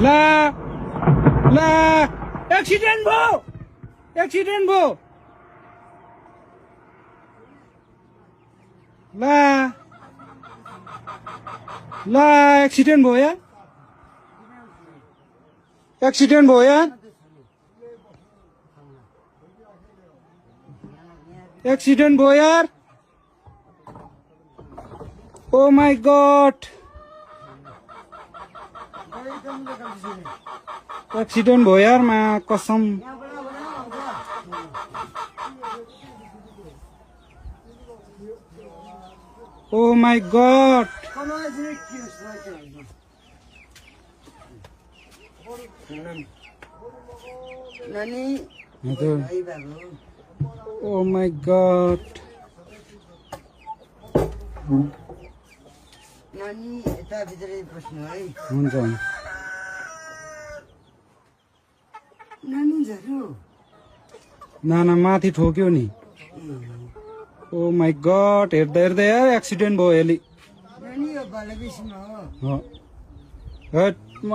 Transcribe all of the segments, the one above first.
ला ला एक्सिडेन्ट भयो ला ला एक्सिडेन्ट भयो यार एक्सिडेन्ट भयो यार ओ माय गॉड एक्सिडेन्ट भयो यार मा कसम oh my God oh my God नानी यता भित्रै बस्नु है हुन्छ नानी झर्यो नाना माथि ठोक्यो नि ओ माय गॉड हेर्दा हेर्दा यार एक्सिडेन्ट भयो यसले नानी यो बालबेसीमा हो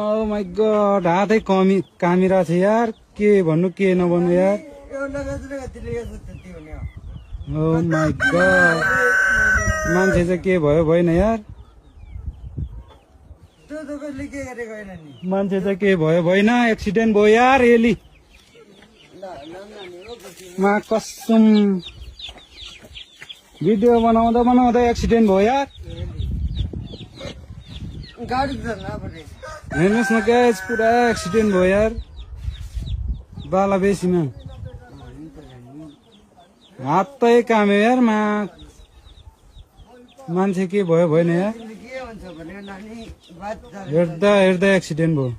ओ माय गॉड हातै कामिरा छ यार के भन्नु के नभन्नु यार यो लगातिर कतिले यो त्यति हुने हो ओ माय गॉड मान्छे चाहिँ के भयो भएन यार त्यो त कसले के गरेको होइन नि मान्छे चाहिँ के भयो भएन एक्सिडेन्ट भयो यार यसले ल नानी हो मा कसम भिडियो बनाउँदा एक्सिडेन्ट भयो यार गाडी त नपरे हेर्नुहोस् न गाइस पुरा एक्सिडेन्ट भयो यार बालाबेसीमा हातै काम्यो यार मान्छे के भयो भएन यार के भन्छ भने नानी बात हेर्दा हेर्दा एक्सिडेन्ट भयो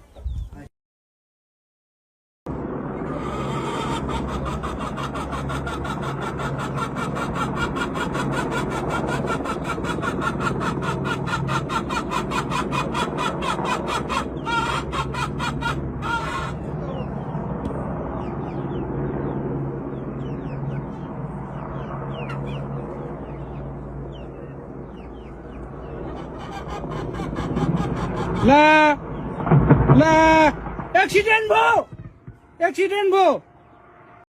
ला ला एक्सिडेन्ट भयो